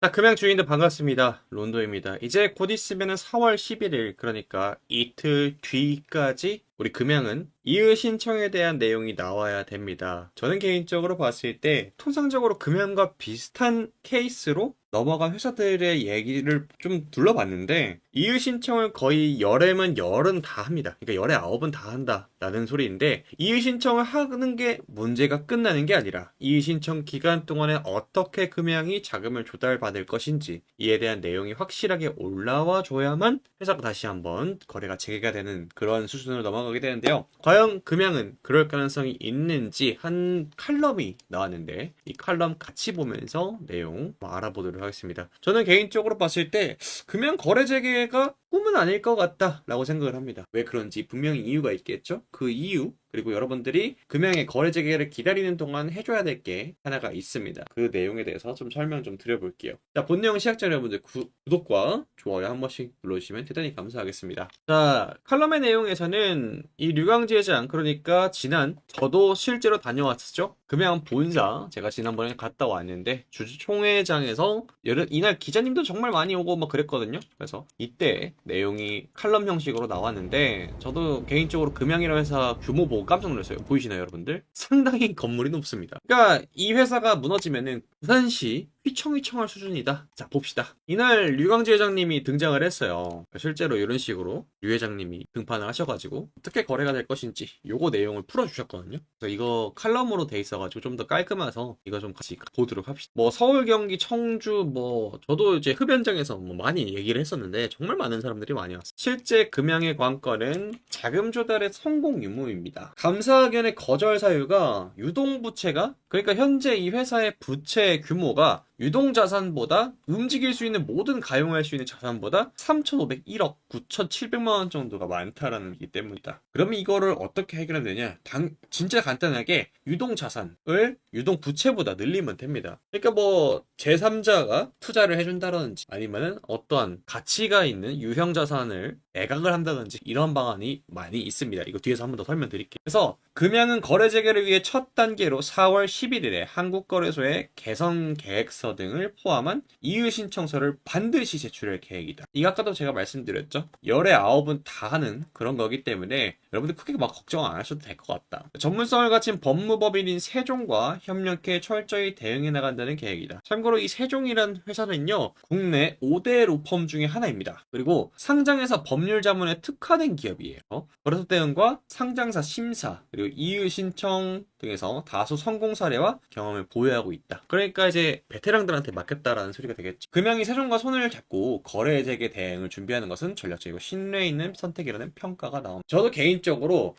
자, 금양 주인들 반갑습니다. 론도입니다. 이제 곧 있으면은 4월 11일, 그러니까 이틀 뒤까지 우리 금양은 이의 신청에 대한 내용이 나와야 됩니다. 저는 개인적으로 봤을 때 통상적으로 금양과 비슷한 케이스로 넘어간 회사들의 얘기를 좀 둘러봤는데, 이의 신청을 거의 열애면 열은 다 합니다. 그러니까 열애 아홉은 다 한다 라는 소리인데, 이의 신청을 하는 게 문제가 끝나는 게 아니라 이의 신청 기간 동안에 어떻게 금양이 자금을 조달받을 것인지 이에 대한 내용이 확실하게 올라와 줘야만 회사가 다시 한번 거래가 재개가 되는 그런 수준으로 넘어가게 되는데요. 과연 금양은 그럴 가능성이 있는지 한 칼럼이 나왔는데, 이 칼럼 같이 보면서 내용 알아보도록 하겠습니다. 저는 개인적으로 봤을 때 금양 거래 재개가 꿈은 아닐 것 같다 라고 생각을 합니다. 왜 그런지 분명히 이유가 있겠죠. 그 이유, 그리고 여러분들이 금양의 거래 재개를 기다리는 동안 해줘야 될 게 하나가 있습니다. 그 내용에 대해서 좀 설명 좀 드려볼게요. 자, 본 내용 시작자 여러분들 구독과 좋아요 한 번씩 눌러주시면 대단히 감사하겠습니다. 자, 칼럼의 내용에서는 이 류광제장, 그러니까 저도 실제로 다녀왔었죠. 금양 본사 제가 지난번에 갔다 왔는데 주주총회장에서 이날 기자님도 정말 많이 오고 막 그랬거든요. 그래서 이때 내용이 칼럼 형식으로 나왔는데, 저도 개인적으로 금양이라는 회사 규모 보고 깜짝 놀랐어요. 보이시나요, 여러분들? 상당히 건물이 높습니다. 그러니까 이 회사가 무너지면은 부산시 휘청휘청할 수준이다. 자, 봅시다. 이날 류광지 회장님이 등장을 했어요. 실제로 이런 식으로 류 회장님이 등판을 하셔가지고 어떻게 거래가 될 것인지 요거 내용을 풀어주셨거든요. 그래서 이거 칼럼으로 돼 있어가지고 좀 더 깔끔해서 이거 좀 같이 보도록 합시다. 뭐 서울, 경기, 청주, 뭐 저도 이제 흡연장에서 뭐 많이 얘기를 했었는데 정말 많은 사람들이 많이 왔어요. 실제 금양의 관건은 자금 조달의 성공 유무입니다. 감사학연의 거절 사유가 유동부채가, 그러니까 현재 이 회사의 부채 규모가 유동자산보다, 움직일 수 있는 모든 가용할 수 있는 자산보다 3,501억 9,700만 원 정도가 많다라는 게 때문이다. 그러면 이거를 어떻게 해결하면 되냐? 진짜 간단하게 유동자산을 유동부채보다 늘리면 됩니다. 그러니까 뭐 제3자가 투자를 해준다든지 아니면은 어떠한 가치가 있는 유형자산을 매각을 한다든지 이런 방안이 많이 있습니다. 이거 뒤에서 한 번 더 설명드릴게요. 그래서 금양은 거래 재개를 위해 첫 단계로 4월 11일에 한국거래소에 개선 계획서 등을 포함한 이의 신청서를 반드시 제출할 계획이다. 이거 아까도 제가 말씀드렸죠. 열의 9은 다 하는 그런 거기 때문에 여러분들 크게 막 걱정 안 하셔도 될 것 같다. 전문성을 갖춘 법무법인인 세종과 협력해 철저히 대응해 나간다는 계획이다. 참고로 이 세종이란 회사는요, 국내 5대 로펌 중에 하나입니다. 그리고 상장에서 법률 자문에 특화된 기업이에요. 거래소 대응과 상장사 심사, 그리고 이의 신청 등에서 다수 성공 사례와 경험을 보유하고 있다. 그러니까 이제 베테랑들한테 맡겼다라는 소리가 되겠죠. 금양이 세종과 손을 잡고 거래 재개 대응을 준비하는 것은 전략적이고 신뢰 있는 선택이라는 평가가 나옵니다. 저도 개인적으로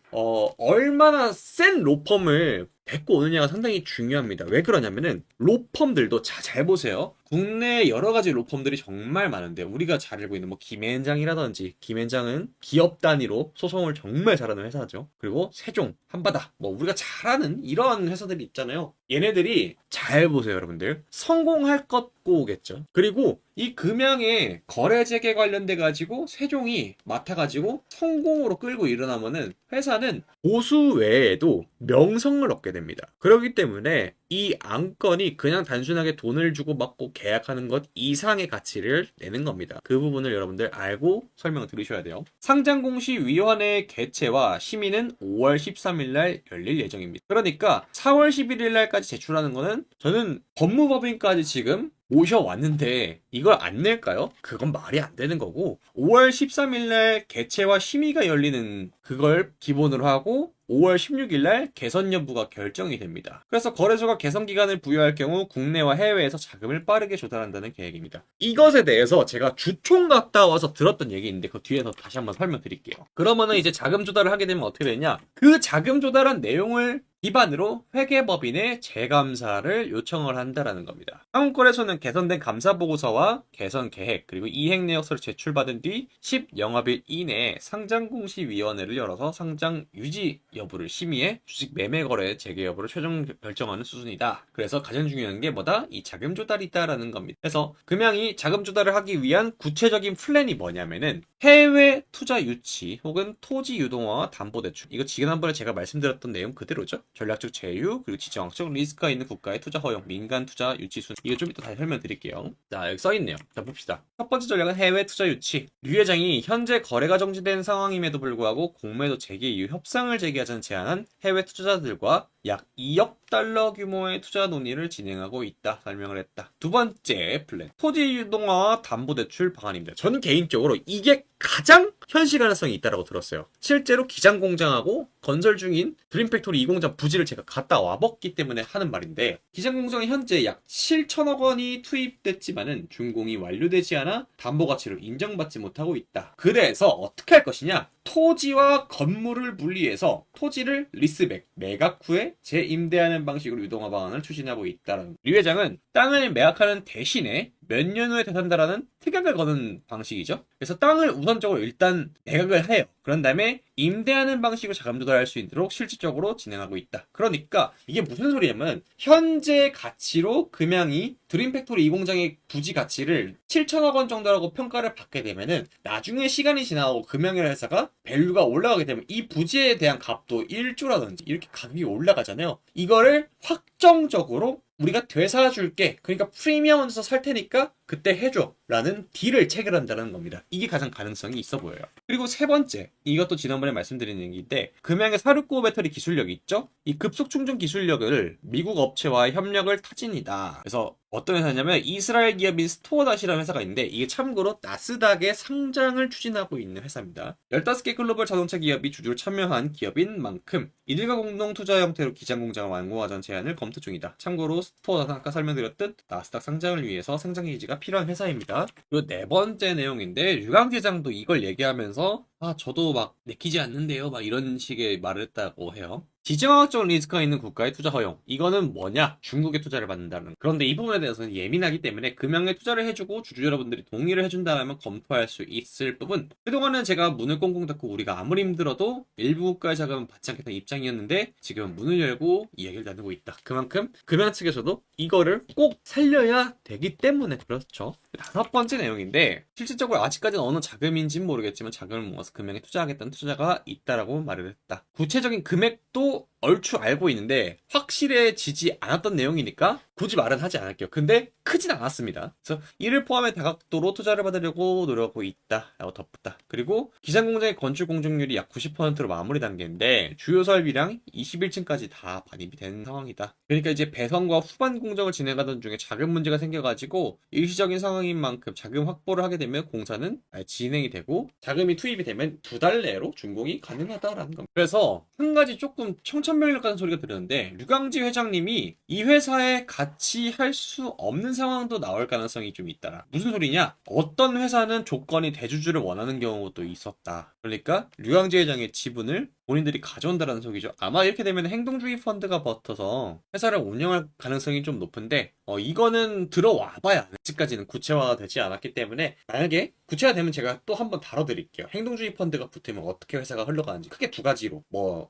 얼마나 센 로펌을 데리고 오느냐가 상당히 중요합니다. 왜 그러냐면은 로펌들도 잘 보세요. 국내 여러 가지 로펌들이 정말 많은데, 우리가 잘 알고 있는 뭐 김앤장이라든지, 김앤장은 기업 단위로 소송을 정말 잘하는 회사죠. 그리고 세종, 한바다, 뭐 우리가 잘 아는 이런 회사들이 있잖아요. 얘네들이 잘 보세요, 여러분들. 성공할 것 꼬겠죠. 그리고 이 금양의 거래 재개 관련돼 가지고 세종이 맡아가지고 성공으로 끌고 일어나면은 회사는 보수 외에도 명성을 얻게 됩니다. 그렇기 때문에 이 안건이 그냥 단순하게 돈을 주고 받고 계약하는 것 이상의 가치를 내는 겁니다. 그 부분을 여러분들 알고 설명을 들으셔야 돼요. 상장공시위원회 개최와 심의는 5월 13일 날 열릴 예정입니다. 그러니까 4월 11일 날까지 제출하는 거는, 저는 법무법인까지 지금 모셔왔는데 이걸 안 낼까요? 그건 말이 안 되는 거고, 5월 13일 날 개최와 심의가 열리는 그걸 기본으로 하고 5월 16일 날 개선 여부가 결정이 됩니다. 그래서 거래소가 개선 기간을 부여할 경우 국내와 해외에서 자금을 빠르게 조달한다는 계획입니다. 이것에 대해서 제가 주총 갔다 와서 들었던 얘기 있는데 그 뒤에서 다시 한번 설명드릴게요. 그러면은 이제 자금 조달을 하게 되면 어떻게 되냐? 그 자금 조달한 내용을 기반으로 회계법인의 재감사를 요청을 한다라는 겁니다. 한국거래소는 개선된 감사보고서와 개선 계획, 그리고 이행 내역서를 제출받은 뒤 10영업일 이내에 상장공시위원회를 열어서 상장 유지 여부를 심의해 주식 매매 거래 재개 여부를 최종 결정하는 수준이다. 그래서 가장 중요한 게 뭐다? 이 자금 조달이 있다라는 겁니다. 그래서 금양이 자금 조달을 하기 위한 구체적인 플랜이 뭐냐면은, 해외 투자 유치 혹은 토지 유동화와 담보대출. 이거 지난번에 제가 말씀드렸던 내용 그대로죠. 전략적 제휴 그리고 지정학적 리스크가 있는 국가의 투자 허용, 민간 투자 유치 순. 이거 좀 이따 다시 설명드릴게요. 자, 여기 써있네요. 자, 봅시다. 첫 번째 전략은 해외 투자 유치. 류 회장이 현재 거래가 정지된 상황임에도 불구하고 공매도 재개 이후 협상을 재개하자는 제안한 해외 투자자들과 약 2억 달러 규모의 투자 논의를 진행하고 있다. 설명을 했다. 두 번째 플랜. 토지 유동화와 담보대출 방안입니다. 저는 개인적으로 이게 가장 현실 가능성이 있다고 들었어요. 실제로 기장 공장하고 건설 중인 드림팩토리 2공장 부지를 제가 갔다 와봤기 때문에 하는 말인데, 기장 공장은 현재 약 7천억 원이 투입됐지만은 준공이 완료되지 않아 담보 가치를 인정받지 못하고 있다. 그래서 어떻게 할 것이냐? 토지와 건물을 분리해서 토지를 리스백, 매각 후에 재임대하는 방식으로 유동화 방안을 추진하고 있다는. 류 회장은 땅을 매각하는 대신에 몇 년 후에 되산다라는 특약을 거는 방식이죠. 그래서 땅을 우선적으로 일단 매각을 해요. 그런 다음에 임대하는 방식으로 자금 조달할 수 있도록 실질적으로 진행하고 있다. 그러니까 이게 무슨 소리냐면 현재 가치로 금양이 드림팩토리 2공장의 부지 가치를 7천억 원 정도라고 평가를 받게 되면은 나중에 시간이 지나고 금양이라는 회사가 밸류가 올라가게 되면 이 부지에 대한 값도 1조라든지 이렇게 가격이 올라가잖아요. 이거를 확정적으로 우리가 되사줄게. 그러니까 프리미엄 얹어서 살 테니까 그때 해줘. 라는 딜을 체결한다는 겁니다. 이게 가장 가능성이 있어 보여요. 그리고 세 번째, 이것도 지난번에 말씀드린 얘기인데, 금양의 사르코 배터리 기술력이 있죠? 이 급속 충전 기술력을 미국 업체와의 협력을 타진이다. 그래서 어떤 회사냐면 이스라엘 기업인 스토어닷이라는 회사가 있는데, 이게 참고로 나스닥의 상장을 추진하고 있는 회사입니다. 15개 글로벌 자동차 기업이 주주로 참여한 기업인 만큼 이들과 공동 투자 형태로 기장 공장을 완공하자는 제안을 검토 중이다. 참고로 스토어닷은 아까 설명드렸듯 나스닥 상장을 위해서 상장 기지가 필요한 회사입니다. 그리고 네 번째 내용인데, 류강회장도 이걸 얘기하면서 저도 막 내키지 않는데요 막 이런 식의 말을 했다고 해요. 지정학적 리스크가 있는 국가의 투자 허용. 이거는 뭐냐? 중국의 투자를 받는다는. 그런데 이 부분에 대해서는 예민하기 때문에 금양에 투자를 해주고 주주 여러분들이 동의를 해준다면 검토할 수 있을 부분. 그동안은 제가 문을 꽁꽁 닫고 우리가 아무리 힘들어도 일부 국가의 자금은 받지 않겠다는 입장이었는데, 지금은 문을 열고 이야기를 나누고 있다. 그만큼 금양 측에서도 이거를 꼭 살려야 되기 때문에 그렇죠. 다섯 번째 내용인데, 실질적으로 아직까지는 어느 자금인지는 모르겠지만 자금을 모아서 금양에 투자하겠다는 투자자가 있다라고 말을 했다. 구체적인 금액도 얼추 알고 있는데 확실해지지 않았던 내용이니까 굳이 말은 하지 않을게요. 근데 크진 않았습니다. 그래서 이를 포함해 다각도로 투자를 받으려고 노력하고 있다 라고 덧붙다. 그리고 기장공장의 건축 공정률이 약 90%로 마무리 단계인데 주요 설비량 21층까지 다 반입이 된 상황이다. 그러니까 이제 배선과 후반 공정을 진행하던 중에 자금 문제가 생겨가지고 일시적인 상황인 만큼 자금 확보를 하게 되면 공사는 진행이 되고 자금이 투입이 되면 2달 내로 준공이 가능하다라는 겁니다. 그래서 한 가지 조금 청천벽력 같은 소리가 들었는데, 류강지 회장님이 이 회사에 같이 할 수 없는 상황도 나올 가능성이 좀 있다. 무슨 소리냐? 어떤 회사는 조건이 대주주를 원하는 경우도 있었다. 그러니까 류강지 회장의 지분을 본인들이 가져온다라는 소리죠. 아마 이렇게 되면 행동주의 펀드가 버텨서 회사를 운영할 가능성이 좀 높은데, 이거는 들어와봐야 아직까지는 구체화가 되지 않았기 때문에, 만약에 구체화 되면 제가 또 한번 다뤄드릴게요. 행동주의 펀드가 붙으면 어떻게 회사가 흘러가는지. 크게 두 가지로.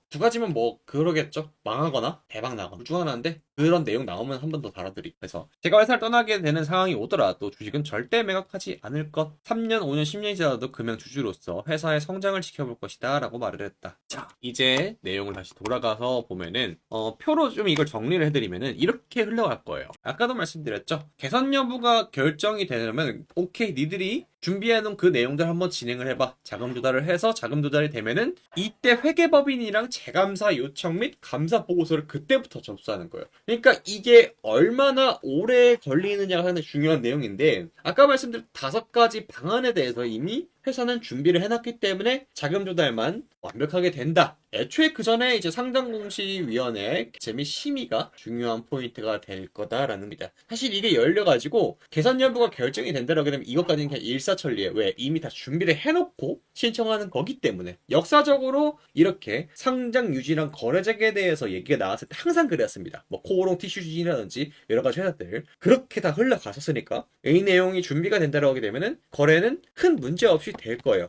두 가지면 그러겠죠. 망하거나 대박 나거나 둘 중 하나인데, 그런 내용 나오면 한 번 더 다뤄드릴게요. 그래서 제가 회사를 떠나게 되는 상황이 오더라도 주식은 절대 매각하지 않을 것. 3년, 5년, 10년이 지나도 금양 주주로서 회사의 성장을 지켜볼 것이다 라고 말을 했다. 자, 이제 내용을 다시 돌아가서 보면은 표로 좀 이걸 정리를 해드리면은 이렇게 흘러갈 거예요. 아까도 말씀드렸죠. 개선 여부가 결정이 되려면 오케이, 니들이 준비해놓은 그 내용들 한번 진행을 해봐. 자금 조달을 해서 자금 조달이 되면은 이때 회계법인이랑 재감사 요청 및 감사 보고서를 그때부터 접수하는 거예요. 그러니까 이게 얼마나 오래 걸리느냐가 상당히 중요한 내용인데, 아까 말씀드린 5가지 방안에 대해서 이미 회사는 준비를 해놨기 때문에 자금 조달만 완벽하게 된다. 애초에 그 전에 이제 상장공시위원회 재미 심의가 중요한 포인트가 될 거다라는 겁니다. 사실 이게 열려가지고 개선 여부가 결정이 된다라고 하면 이것까지는 그냥 일사천리에, 왜 이미 다 준비를 해놓고 신청하는 거기 때문에. 역사적으로 이렇게 상장 유지랑 거래 재개에 대해서 얘기가 나왔을 때 항상 그랬습니다. 코오롱 티슈진이라든지 여러 가지 회사들 그렇게 다 흘러갔었으니까 이 내용이 준비가 된다라고 하게 되면은 거래는 큰 문제 없이 될 거예요.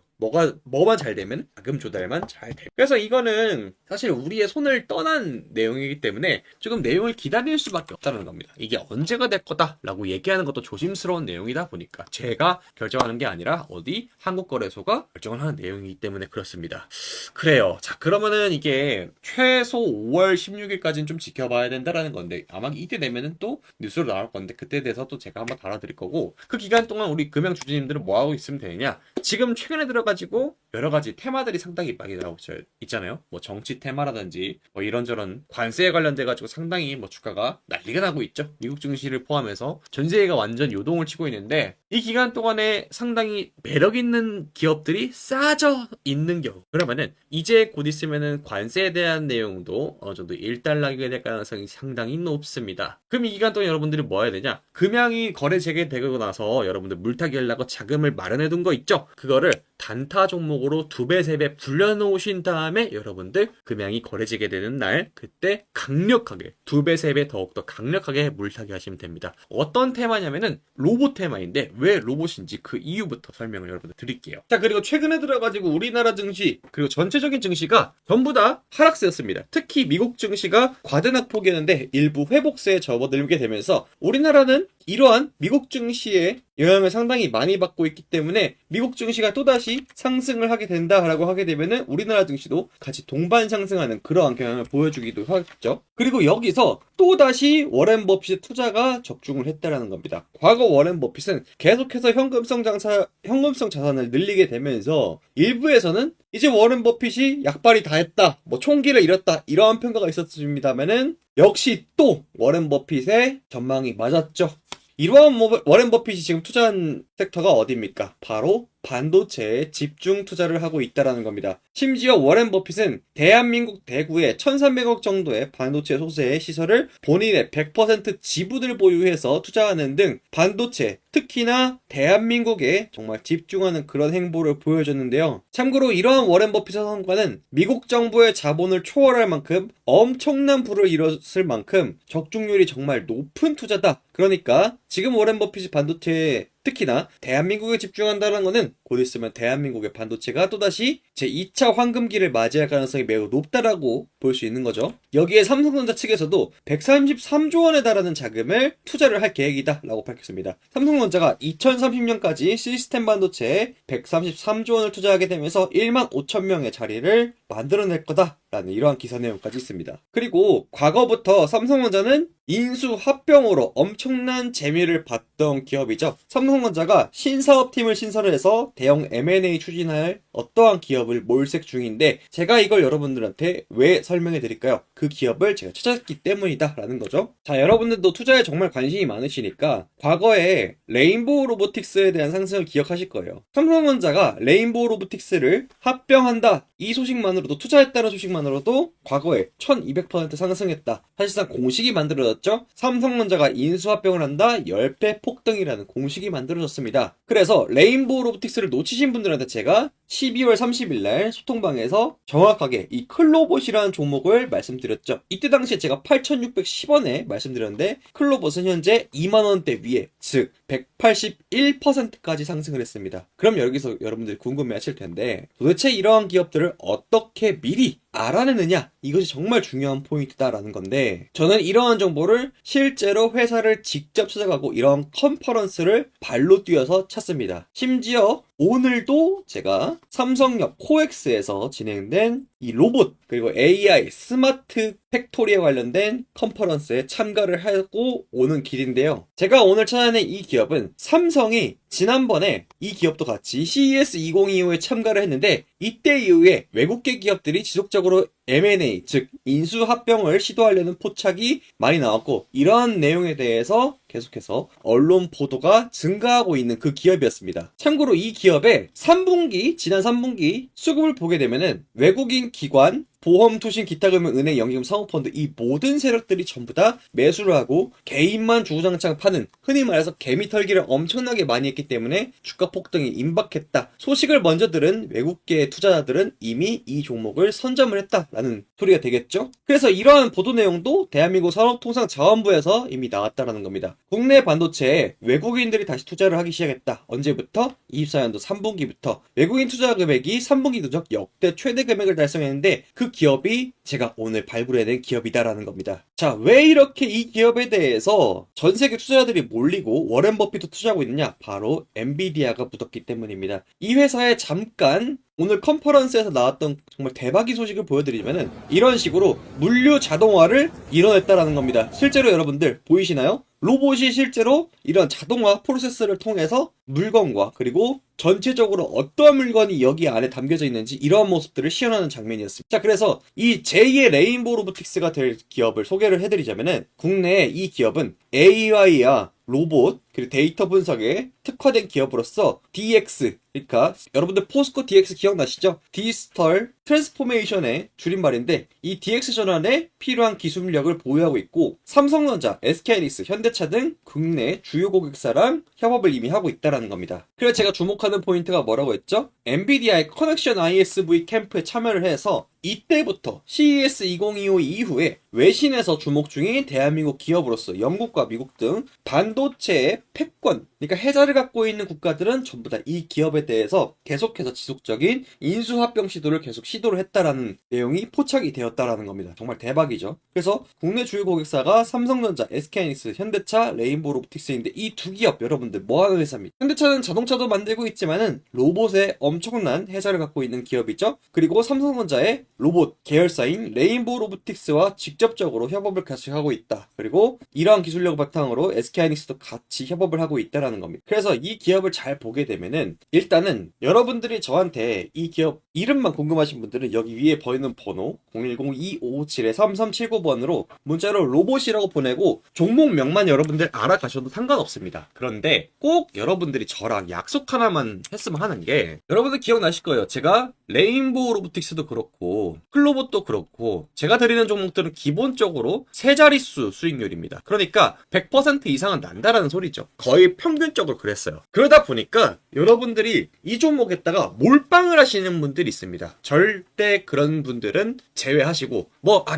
뭐만 잘 되면 자금 조달만 잘 돼. 그래서 이거는 사실 우리의 손을 떠난 내용이기 때문에 조금 내용을 기다릴 수밖에 없다는 겁니다. 이게 언제가 될 거다라고 얘기하는 것도 조심스러운 내용이다 보니까 제가 결정하는 게 아니라 어디 한국거래소가 결정을 하는 내용이기 때문에 그렇습니다. 그래요. 자, 그러면은 이게 최소 5월 16일까지는 좀 지켜봐야 된다라는 건데 아마 이때 되면은 또 뉴스로 나올 건데 그때에 대해서 또 제가 한번 달아드릴 거고, 그 기간 동안 우리 금융 주주님들은 뭐 하고 있으면 되느냐? 지금 최근에 들어가지고 여러 가지 테마들이 상당히 많이 나오고 있잖아요. 뭐 정치 테마라든지 뭐 이런저런 관세에 관련돼 가지고 상당히 뭐 주가가 난리가 나고 있죠. 미국 증시를 포함해서 전 세계가 완전 요동을 치고 있는데 이 기간 동안에 상당히 매력 있는 기업들이 쌓여져 있는 경우, 그러면은 이제 곧 있으면은 관세에 대한 내용도 어느 정도 일단락이 될 가능성이 상당히 높습니다. 그럼 이 기간 동안 여러분들이 뭐 해야 되냐? 금양이 거래 재개되고 나서 여러분들 물타기 하려고 자금을 마련해 둔 거 있죠? 그거를 단타 종목으로 2배, 3배 불려놓으신 다음에 여러분들 금양이 거래 재개되는 날 그때 강력하게 2배, 3배 더욱더 강력하게 물타기 하시면 됩니다. 어떤 테마냐면은 로봇 테마인데 왜 로봇인지 그 이유부터 설명을 여러분들 드릴게요. 자, 그리고 최근에 들어가지고 우리나라 증시 그리고 전체적인 증시가 전부 다 하락세였습니다. 특히 미국 증시가 과대낙폭이었는데 일부 회복세에 접어들게 되면서 우리나라는 이러한 미국 증시의 영향을 상당히 많이 받고 있기 때문에 미국 증시가 또다시 상승을 하게 된다라고 하게 되면은 우리나라 증시도 같이 동반 상승하는 그러한 경향을 보여주기도 하겠죠. 그리고 여기서 또다시 워렌 버핏의 투자가 적중을 했다라는 겁니다. 과거 워렌 버핏은 계속해서 현금성 자산을 늘리게 되면서 일부에서는 이제 워렌 버핏이 약발이 다 했다, 뭐 총기를 잃었다, 이러한 평가가 있었습니다만은 역시 또 워렌 버핏의 전망이 맞았죠. 이러한 워렌 버핏이 지금 투자한 섹터가 어디입니까? 바로 반도체에 집중 투자를 하고 있다는 겁니다. 심지어 워렌 버핏은 대한민국 대구에 1,300억 정도의 반도체 소재 시설을 본인의 100% 지분을 보유해서 투자하는 등 반도체, 특히나 대한민국에 정말 집중하는 그런 행보를 보여줬는데요. 참고로 이러한 워렌 버핏의 성과는 미국 정부의 자본을 초월할 만큼 엄청난 부를 이뤘을 만큼 적중률이 정말 높은 투자다. 그러니까 지금 워렌 버핏이 반도체에 특히나 대한민국에 집중한다는 것은 곧 있으면 대한민국의 반도체가 또다시 제2차 황금기를 맞이할 가능성이 매우 높다라고 볼 수 있는 거죠. 여기에 삼성전자 측에서도 133조 원에 달하는 자금을 투자를 할 계획이다 라고 밝혔습니다. 삼성전자가 2030년까지 시스템 반도체에 133조 원을 투자하게 되면서 1만 5천 명의 자리를 만들어낼 거다 라는 이러한 기사 내용까지 있습니다. 그리고 과거부터 삼성전자는 인수 합병으로 엄청난 재미를 봤던 기업이죠. 삼성전자가 신사업팀을 신설을 해서 대형 M&A 추진할 어떠한 기업을 몰색 중인데 제가 이걸 여러분들한테 왜 설명해 드릴까요? 그 기업을 제가 찾았기 때문이다 라는 거죠. 자, 여러분들도 투자에 정말 관심이 많으시니까 과거에 레인보우 로보틱스에 대한 상승을 기억하실 거예요. 삼성전자가 레인보우 로보틱스를 합병한다, 이 소식만으로도, 투자했다는 소식만으로도 과거에 1200% 상승했다. 사실상 공식이 만들어졌죠. 삼성전자가 인수합병을 한다, 10배 폭등이라는 공식이 만들어졌습니다. 그래서 레인보우 로보틱스를 놓치신 분들한테 제가 12월 30일날 소통방에서 정확하게 이 클로봇이라는 종목을 말씀드렸죠. 이때 당시에 제가 8,610원에 말씀드렸는데 클로봇은 현재 2만원대 위에, 즉 181%까지 상승을 했습니다. 그럼 여기서 여러분들이 궁금해하실 텐데 도대체 이러한 기업들을 어떻게 미리 알아내느냐, 이것이 정말 중요한 포인트다라는 건데 저는 이러한 정보를 실제로 회사를 직접 찾아가고 이러한 컨퍼런스를 발로 뛰어서 찾습니다. 심지어 오늘도 제가 삼성역 코엑스에서 진행된 이 로봇 그리고 AI 스마트 팩토리에 관련된 컨퍼런스에 참가를 하고 오는 길인데요. 제가 오늘 찾아낸 이 기업은 삼성이 지난번에 이 기업도 같이 CES 2025에 참가를 했는데 이때 이후에 외국계 기업들이 지속적으로 M&A, 즉 인수합병을 시도하려는 포착이 많이 나왔고 이러한 내용에 대해서 계속해서 언론 보도가 증가하고 있는 그 기업이었습니다. 참고로 이 기업의 지난 3분기 수급을 보게 되면은 외국인 기관 보험, 투신, 기타 금융, 은행, 연기금, 사모펀드 이 모든 세력들이 전부 다 매수를 하고 개인만 주구장창 파는, 흔히 말해서 개미털기를 엄청나게 많이 했기 때문에 주가 폭등이 임박했다. 소식을 먼저 들은 외국계 투자자들은 이미 이 종목을 선점을 했다라는 소리가 되겠죠. 그래서 이러한 보도 내용도 대한민국 산업통상자원부에서 이미 나왔다라는 겁니다. 국내 반도체에 외국인들이 다시 투자를 하기 시작했다. 언제부터? 24년도 3분기부터 외국인 투자 금액이 3분기 누적 역대 최대 금액을 달성했는데 그 기업이 제가 오늘 발굴해낸 기업이다라는 겁니다. 자, 왜 이렇게 이 기업에 대해서 전 세계 투자자들이 몰리고 워렌 버핏도 투자하고 있느냐? 바로 엔비디아가 묻었기 때문입니다. 이 회사에 잠깐 오늘 컨퍼런스에서 나왔던 정말 대박의 소식을 보여드리면은 이런 식으로 물류 자동화를 이뤄냈다라는 겁니다. 실제로 여러분들 보이시나요? 로봇이 실제로 이런 자동화 프로세스를 통해서 물건과 그리고 전체적으로 어떠한 물건이 여기 안에 담겨져 있는지 이러한 모습들을 시연하는 장면이었습니다. 자, 그래서 이 제2의 레인보우 로보틱스가 될 기업을 소개를 해드리자면은 국내에 이 기업은 AI와 로봇 그리고 데이터 분석에 특화된 기업으로서 DX, 그러니까 여러분들 포스코 DX 기억나시죠? 디지털 트랜스포메이션의 줄임말인데 이 DX 전환에 필요한 기술력을 보유하고 있고 삼성전자, SK하이닉스, 현대차 등 국내 주요 고객사랑 협업을 이미 하고 있다는 겁니다. 그래서 제가 주목하는 포인트가 뭐라고 했죠? 엔비디아의 커넥션 ISV 캠프에 참여를 해서 이때부터 CES 2025 이후에 외신에서 주목 중인 대한민국 기업으로서 영국과 미국 등 반도체의 패권, 그러니까 해자를 갖고 있는 국가들은 전부 다 이 기업에 대해서 계속해서 지속적인 인수합병 시도를 계속 시도를 했다라는 내용이 포착이 되었다라는 겁니다. 정말 대박이죠. 그래서 국내 주요 고객사가 삼성전자, SK하이닉스, 현대차, 레인보우 로보틱스인데 이 두 기업 여러분들 뭐하는 회사입니까? 현대차는 자동차도 만들고 있지만은 로봇에 엄청난 해자를 갖고 있는 기업이죠. 그리고 삼성전자의 로봇 계열사인 레인보우 로보틱스와 직접적으로 협업을 계속하고 있다. 그리고 이러한 기술력을 바탕으로 SK하이닉스도 같이 협업을 하고 있다라는 겁니다. 그래서 이 기업을 잘 보게 되면은 일단은 여러분들이 저한테 이 기업 이름만 궁금하신 분들은 여기 위에 보이는 번호 010-2557-3379번으로 문자로 로봇이라고 보내고 종목명만 여러분들 알아가셔도 상관없습니다. 그런데 꼭 여러분들이 저랑 약속 하나만 했으면 하는 게 여러분들 기억나실 거예요. 제가 레인보우 로보틱스도 그렇고 클로봇도 그렇고 제가 드리는 종목들은 기본적으로 세 자릿수 수익률입니다. 그러니까 100% 이상은 난다라는 소리죠. 거의 평균적으로 그랬어요. 그러다 보니까 여러분들이 이 종목에다가 몰빵을 하시는 분들이 있습니다. 절대 그런 분들은 제외하시고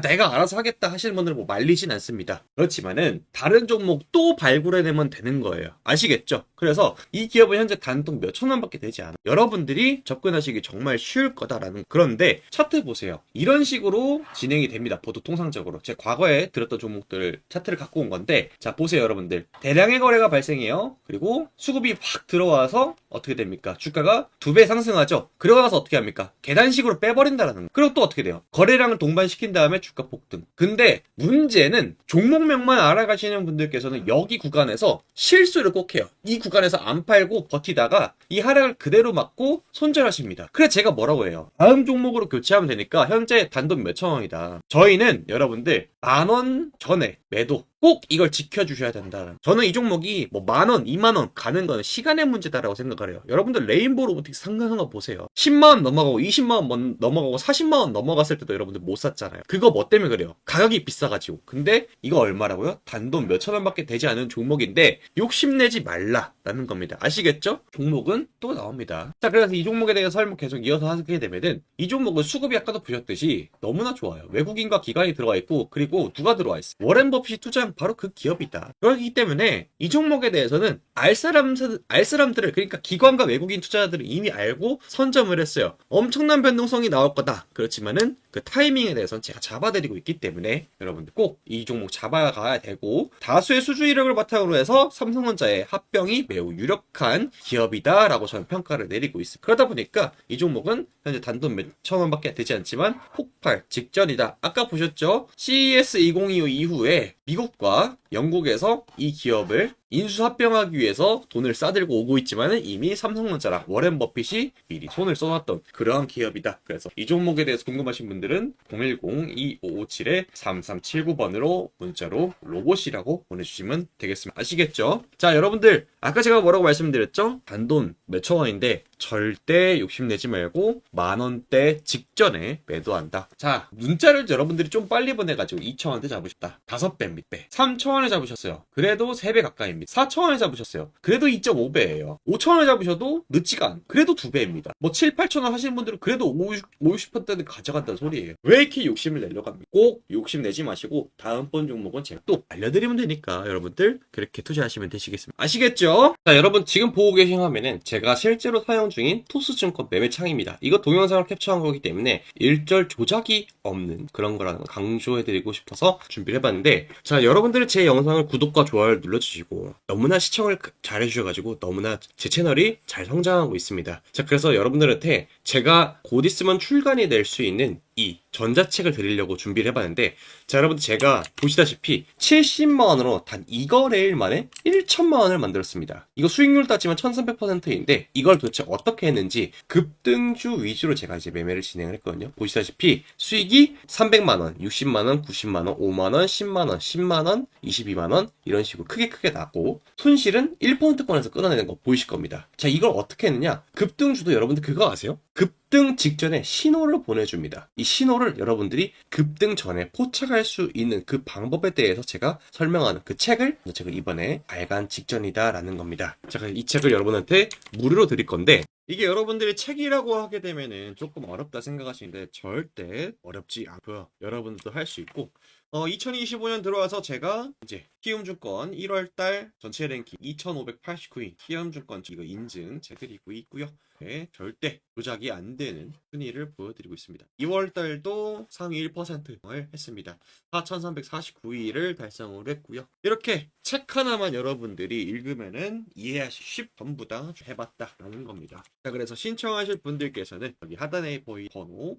내가 알아서 하겠다 하시는 분들은 말리진 않습니다. 그렇지만은 다른 종목 또 발굴해내면 되는 거예요. 아시겠죠? 그래서 이 기업은 현재 단통 몇천 원밖에 되지 않아요. 여러분들이 접근하시기 정말 쉬울 거다라는. 그런데 차트 보세요. 이런 식으로 진행이 됩니다. 보도 통상적으로. 제 과거에 들었던 종목들 차트를 갖고 온 건데 자 보세요 여러분들. 대량의 거래가 발생해요. 그리고 수급이 확 들어와서 어떻게 됩니까? 주가가 2배 상승하죠. 그러고 나서 어떻게 합니까? 계단식으로 빼버린다라는 거. 그리고 또 어떻게 돼요? 거래량을 동반시킨 다음에 주가 폭등. 근데 문제는 종목명만 알아가시는 분들께서는 여기 구간에서 실수를 꼭 해요. 이 구간에서 안 팔고 버티다가 이 하락을 그대로 맞고 손절하십니다. 그래서 제가 뭐라고 해요? 다음 종목으로 교체하면 되니까 현재 단돈 몇천 원이다. 저희는 여러분들 10,000원 전에 매도. 꼭 이걸 지켜주셔야 된다. 저는 이 종목이 10,000원, 20,000원 가는 거는 시간의 문제다라고 생각을 해요. 여러분들 레인보우 로보틱스 상승한 거 보세요. 10만원 넘어가고 20만원 넘어가고 40만원 넘어갔을 때도 여러분들 못 샀잖아요. 그거 뭐 때문에 그래요? 가격이 비싸가지고. 근데 이거 얼마라고요? 단돈 몇천원밖에 되지 않은 종목인데 욕심내지 말라라는 겁니다. 아시겠죠? 종목은 또 나옵니다. 자, 그래서 이 종목에 대해서 설명 계속 이어서 하게 되면은 이 종목은 수급이 아까도 보셨듯이 너무나 좋아요. 외국인과 기관이 들어와 있고 그리고 누가 들어와 있어? 워렌 버핏이 투자한 바로 그 기업이다. 그렇기 때문에 이 종목에 대해서는 알 사람들을 그러니까 기관과 외국인 투자자들을 이미 알고 선점을 했어요. 엄청난 변동성이 나올 거다. 그렇지만은 그 타이밍에 대해서는 제가 잡아드리고 있기 때문에 여러분들 꼭 이 종목 잡아가야 되고 다수의 수주 이력을 바탕으로 해서 삼성전자의 합병이 매우 유력한 기업이다 라고 저는 평가를 내리고 있습니다. 그러다 보니까 이 종목은 현재 단돈 몇천 원밖에 되지 않지만 폭발 직전이다. 아까 보셨죠? CES 2025 이후에 미국과 영국에서 이 기업을 인수합병하기 위해서 돈을 싸들고 오고 있지만은 이미 삼성전자랑 워렌 버핏이 미리 손을 써놨던 그러한 기업이다. 그래서 이 종목에 대해서 궁금하신 분들은 010-2557-3379번으로 문자로 로봇이라고 보내주시면 되겠습니다. 아시겠죠? 자, 여러분들 아까 제가 뭐라고 말씀드렸죠? 단돈 몇천 원인데 절대 욕심내지 말고 만원대 직전에 매도한다. 자, 문자를 여러분들이 좀 빨리 보내가지고 2,000원대 잡으셨다. 5배 밑배. 3,000원에 잡으셨어요. 그래도 3배 가까이입니다. 4,000원에 잡으셨어요. 그래도 2.5배예요. 5,000원에 잡으셔도 늦지가 않. 그래도 2배입니다. 뭐 7, 8,000원 하시는 분들은 그래도 50%는 가져간다는 소리예요. 왜 이렇게 욕심을 내려고 합니까? 꼭 욕심내지 마시고 다음번 종목은 제가 또 알려드리면 되니까 여러분들 그렇게 투자하시면 되시겠습니다. 아시겠죠? 자, 여러분 지금 보고 계신 화면은 제가 실제로 사용 중인 토스증권 매매창입니다. 이거 동영상을 캡처한 거기 때문에 일절 조작이 없는 그런 거라는 거 강조해드리고 싶어서 준비를 해봤는데, 자, 여러분들 제 영상을 구독과 좋아요를 눌러주시고 너무나 시청을 잘해주셔가지고 너무나 제 채널이 잘 성장하고 있습니다. 자, 그래서 여러분들한테 제가 곧 있으면 출간이 될 수 있는 이 전자책을 드리려고 준비를 해봤는데, 자, 여러분들 제가 보시다시피 70만원으로 단 2거래일 만에 1천만원을 만들었습니다. 이거 수익률 따지면 1300%인데 이걸 도대체 어떻게 했는지 급등주 위주로 제가 이제 매매를 진행을 했거든요. 보시다시피 수익이 300만원, 60만원, 90만원, 5만원, 10만원, 10만원, 22만원 이런 식으로 크게 나고, 손실은 1%권에서 끊어내는 거 보이실 겁니다. 자, 이걸 어떻게 했느냐? 급등주도 여러분들 그거 아세요? 급등 직전에 신호를 보내줍니다. 이 신호를 여러분들이 급등 전에 포착할 수 있는 그 방법에 대해서 제가 설명하는 그 책을 이번에 발간 직전이다 라는 겁니다. 제가 이 책을 여러분한테 무료로 드릴 건데, 이게 여러분들이 책이라고 하게 되면은 조금 어렵다 생각하시는데 절대 어렵지 않고요. 여러분들도 할 수 있고, 2025년 들어와서 제가 이제 키움증권 1월달 전체 랭킹 2589위 키움증권 이거 인증 제드리고 있고요. 네, 절대 조작이 안 되는 순위를 보여드리고 있습니다. 2월달도 상위 1%를 했습니다. 4,349위를 달성을 했고요. 이렇게 책 하나만 여러분들이 읽으면은 이해하시 쉽 전부 다 해봤다라는 겁니다. 자, 그래서 신청하실 분들께서는 여기 하단에 보이 번호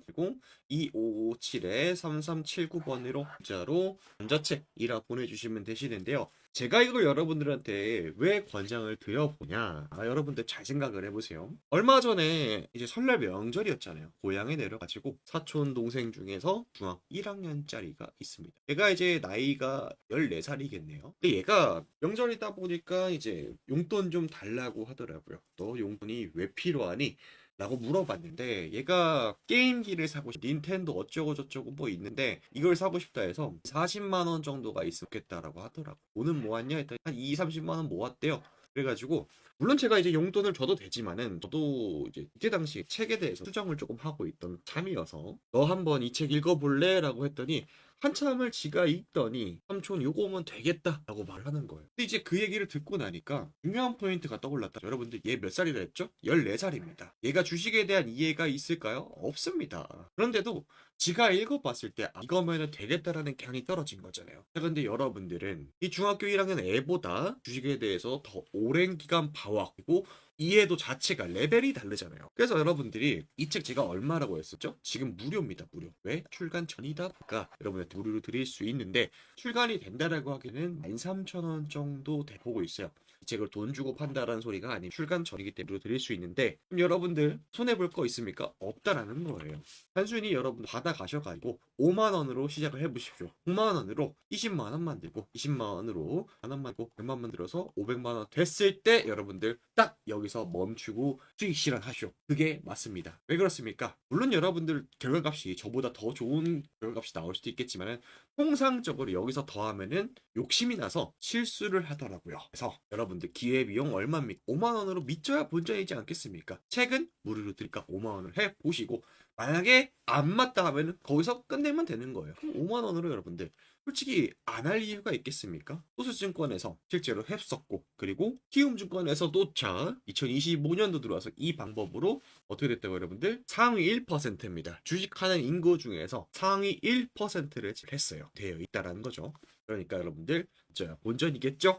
02557-3379번으로 문자로 전자책이라 보내주시면 되시는데요. 제가 이걸 여러분들한테 왜 권장을 드려보냐, 여러분들 잘 생각을 해보세요. 얼마 전에 이제 설날 명절이었잖아요. 고향에 내려가지고 사촌 동생 중에서 중학교 1학년짜리가 있습니다. 얘가 이제 나이가 14살이겠네요. 근데 얘가 명절이다 보니까 이제 용돈 좀 달라고 하더라고요. 너 용돈이 왜 필요하니? 라고 물어봤는데, 얘가 게임기를 사고 닌텐도 어쩌고 저쩌고 뭐 있는데 이걸 사고 싶다 해서 40만원 정도가 있었겠다라고 하더라고. 돈은 모았냐 했더니 한 30만원 모았대요. 그래가지고 물론 제가 이제 용돈을 줘도 되지만은 저도 이제 이때 당시 책에 대해서 수정을 조금 하고 있던 참이어서 너 한번 이 책 읽어볼래? 라고 했더니 한참을 지가 읽더니 삼촌 요거면 되겠다 라고 말하는 거예요. 근데 이제 그 얘기를 듣고 나니까 중요한 포인트가 떠올랐다. 여러분들 얘 몇 살이라 했죠? 14살입니다. 얘가 주식에 대한 이해가 있을까요? 없습니다. 그런데도 지가 읽어봤을 때 이거면 되겠다라는 갱이 떨어진 거잖아요. 그런데 여러분들은 이 중학교 1학년 애보다 주식에 대해서 더 오랜 기간 봐왔고 이해도 자체가 레벨이 다르잖아요. 그래서 여러분들이 이 책 제가 얼마라고 했었죠? 지금 무료입니다. 무료. 왜? 출간 전이다 보니까 여러분한테 무료로 드릴 수 있는데, 출간이 된다라고 하기에는 13,000원 정도 돼 보고 있어요. 이 책을 돈 주고 판다라는 소리가 아닌 출간 전이기 때문에 무료로 드릴 수 있는데, 그럼 여러분들 손해볼 거 있습니까? 없다라는 거예요. 단순히 여러분 받아가셔가지고 5만원으로 시작을 해보십시오. 5만원으로 20만원 만들고 20만원으로 만원 만들고 100만 만들어서 500만원 됐을 때 여러분들 딱 여기서 멈추고 수익 실현하시오. 그게 맞습니다. 왜 그렇습니까? 물론 여러분들 결과값이 저보다 더 좋은 결과값이 나올 수도 있겠지만은 통상적으로 여기서 더하면은 욕심이 나서 실수를 하더라고요. 그래서 여러분들 기회비용 얼마입니까? 5만원으로 믿져야 본전이지 않겠습니까? 책은 무료로 드릴까 5만원을 해보시고, 만약에 안 맞다 하면은 거기서 끝내면 되는 거예요. 그럼 5만원으로 여러분들 솔직히 안 할 이유가 있겠습니까? 토스증권에서 실제로 했었고, 그리고 키움증권에서도 자 2025년도 들어와서 이 방법으로 어떻게 됐다고 여러분들? 상위 1%입니다. 주식하는 인구 중에서 상위 1%를 했어요. 되어 있다라는 거죠. 그러니까 여러분들 진짜 본전이겠죠?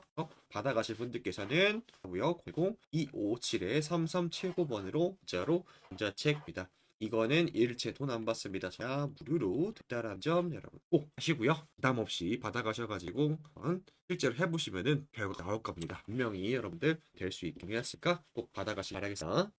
받아가실 분들께서는 고요 02557-3379번으로 문자로 전자책입니다. 이거는 일체 돈 안 받습니다. 자, 무료로 됐다라는 점 여러분 꼭 아시고요. 부담 없이 받아가셔가지고 실제로 해보시면은 결국 나올 겁니다. 분명히 여러분들 될 수 있게 했을까 꼭 받아가시기 바라겠습니다.